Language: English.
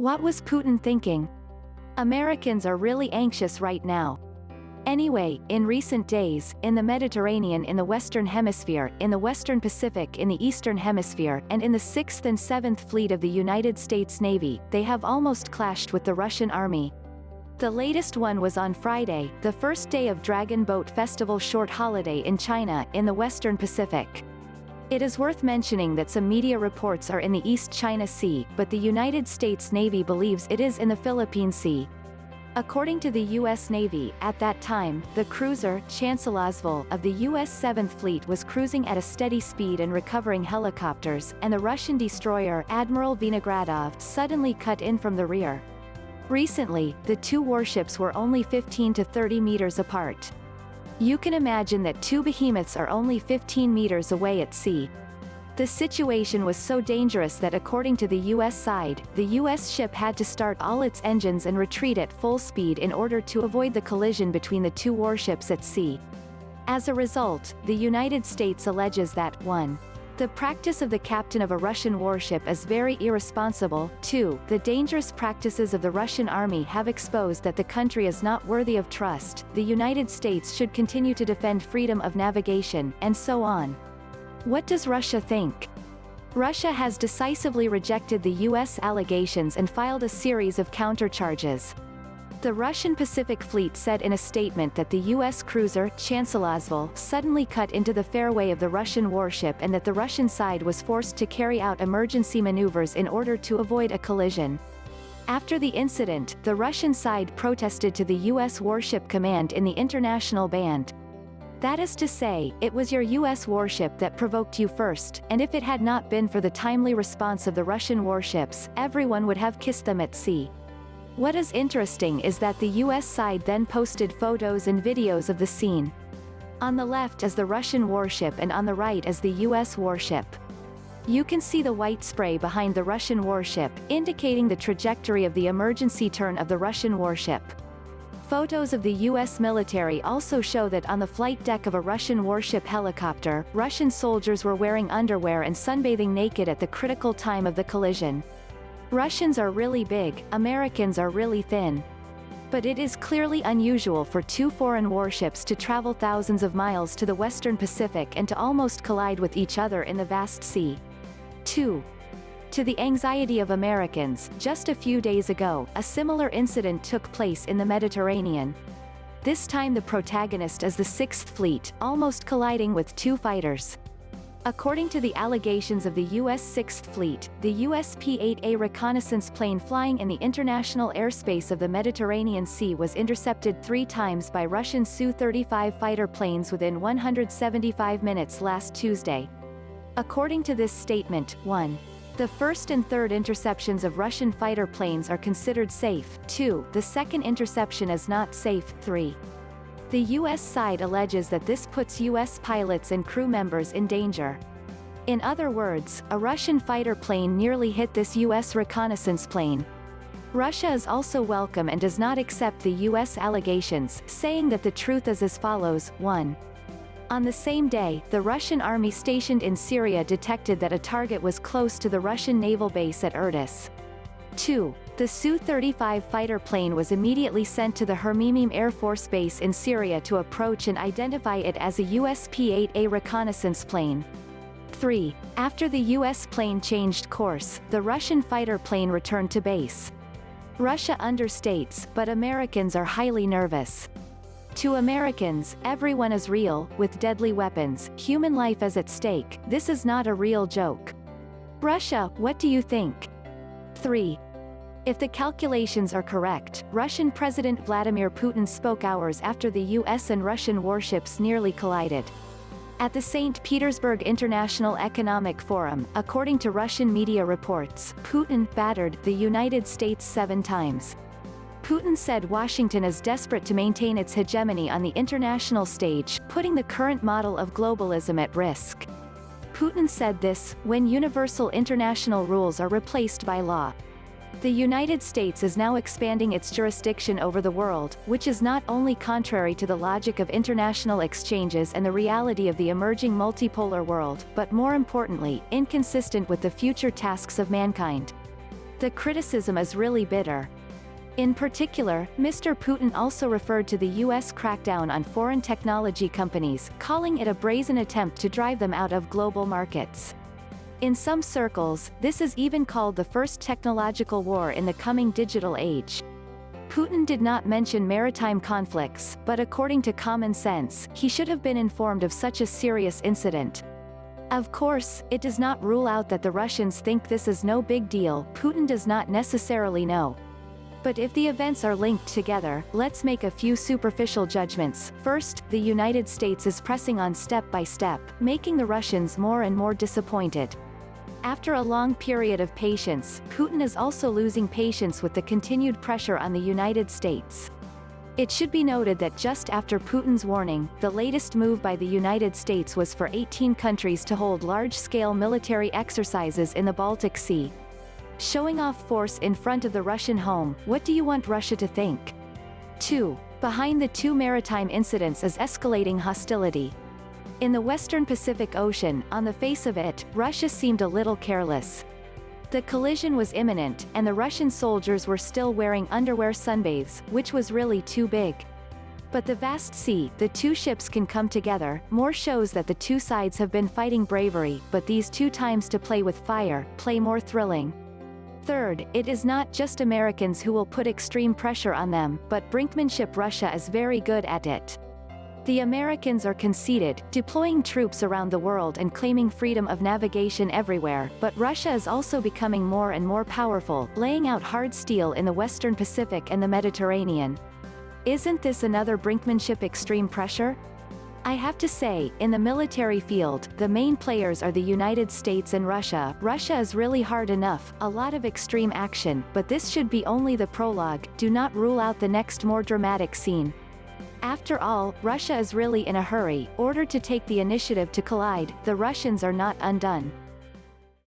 What was Putin thinking? Americans are really anxious right now. Anyway, in recent days, in the Mediterranean in the Western Hemisphere, in the Western Pacific in the Eastern Hemisphere, and in the 6th and 7th Fleet of the United States Navy, they have almost clashed with the Russian army. The latest one was on Friday, the first day of Dragon Boat Festival short holiday in China, in the Western Pacific. It is worth mentioning that some media reports are in the East China Sea, but the United States Navy believes it is in the Philippine Sea. According to the U.S. Navy, at that time, the cruiser, Chancellorsville, of the U.S. 7th Fleet was cruising at a steady speed and recovering helicopters, and the Russian destroyer, Admiral Vinogradov, suddenly cut in from the rear. Recently, the two warships were only 15 to 30 meters apart. You can imagine that two behemoths are only 15 meters away at sea. The situation was so dangerous that according to the U.S. side, the U.S. ship had to start all its engines and retreat at full speed in order to avoid the collision between the two warships at sea. As a result, the United States alleges that 1. The practice of the captain of a Russian warship is very irresponsible. 2. The dangerous practices of the Russian army have exposed that the country is not worthy of trust, the United States should continue to defend freedom of navigation, and so on. What does Russia think? Russia has decisively rejected the U.S. allegations and filed a series of countercharges. The Russian Pacific Fleet said in a statement that the U.S. cruiser, Chancellorsville, suddenly cut into the fairway of the Russian warship and that the Russian side was forced to carry out emergency maneuvers in order to avoid a collision. After the incident, the Russian side protested to the U.S. warship command in the international band. That is to say, it was your U.S. warship that provoked you first, and if it had not been for the timely response of the Russian warships, everyone would have kissed them at sea. What is interesting is that the U.S. side then posted photos and videos of the scene. On the left is the Russian warship and on the right is the U.S. warship. You can see the white spray behind the Russian warship, indicating the trajectory of the emergency turn of the Russian warship. Photos of the U.S. military also show that on the flight deck of a Russian warship helicopter, Russian soldiers were wearing underwear and sunbathing naked at the critical time of the collision. Russians are really big, Americans are really thin. But it is clearly unusual for two foreign warships to travel thousands of miles to the Western Pacific and to almost collide with each other in the vast sea. 2. To the anxiety of Americans, just a few days ago, a similar incident took place in the Mediterranean. This time the protagonist is the 6th Fleet, almost colliding with two fighters. According to the allegations of the U.S. 6th Fleet, the US P-8A reconnaissance plane flying in the international airspace of the Mediterranean Sea was intercepted 3 times by Russian Su-35 fighter planes within 175 minutes last Tuesday. According to this statement, 1. The first and third interceptions of Russian fighter planes are considered safe. 2. The second interception is not safe. 3. The U.S. side alleges that this puts U.S. pilots and crew members in danger. In other words, a Russian fighter plane nearly hit this U.S. reconnaissance plane. Russia is also welcome and does not accept the U.S. allegations, saying that the truth is as follows. 1. On the same day, the Russian army stationed in Syria detected that a target was close to the Russian naval base at Erdis. 2. The Su-35 fighter plane was immediately sent to the Hermimim Air Force Base in Syria to approach and identify it as a US P-8A reconnaissance plane. 3. After the US plane changed course, the Russian fighter plane returned to base. Russia understates, but Americans are highly nervous. To Americans, everyone is real, with deadly weapons, human life is at stake, this is not a real joke. Russia, what do you think? 3. If the calculations are correct, Russian President Vladimir Putin spoke hours after the US and Russian warships nearly collided. At the St. Petersburg International Economic Forum, according to Russian media reports, Putin battered the United States 7 times. Putin said Washington is desperate to maintain its hegemony on the international stage, putting the current model of globalism at risk. Putin said this, when universal international rules are replaced by law. The United States is now expanding its jurisdiction over the world, which is not only contrary to the logic of international exchanges and the reality of the emerging multipolar world, but more importantly, inconsistent with the future tasks of mankind. The criticism is really bitter. In particular, Mr. Putin also referred to the US crackdown on foreign technology companies, calling it a brazen attempt to drive them out of global markets. In some circles, this is even called the first technological war in the coming digital age. Putin did not mention maritime conflicts, but according to common sense, he should have been informed of such a serious incident. Of course, it does not rule out that the Russians think this is no big deal. Putin does not necessarily know. But if the events are linked together, let's make a few superficial judgments. First, the United States is pressing on step by step, making the Russians more and more disappointed. After a long period of patience, Putin is also losing patience with the continued pressure on the United States. It should be noted that just after Putin's warning, the latest move by the United States was for 18 countries to hold large-scale military exercises in the Baltic Sea. Showing off force in front of the Russian home, what do you want Russia to think? 2. Behind the two maritime incidents is escalating hostility. In the Western Pacific Ocean, on the face of it, Russia seemed a little careless. The collision was imminent, and the Russian soldiers were still wearing underwear sunbathes, which was really too big. But the vast sea, the two ships can come together, more shows that the two sides have been fighting bravery, but these two times to play with fire, play more thrilling. Third, it is not just Americans who will put extreme pressure on them, but brinkmanship. Russia is very good at it. The Americans are conceited, deploying troops around the world and claiming freedom of navigation everywhere, but Russia is also becoming more and more powerful, laying out hard steel in the Western Pacific and the Mediterranean. Isn't this another brinkmanship? Extreme pressure? I have to say, in the military field, the main players are the United States and Russia. Russia is really hard enough, a lot of extreme action, but this should be only the prologue. Do not rule out the next more dramatic scene. After all, Russia is really in a hurry, ordered to take the initiative to collide. The Russians are not undone.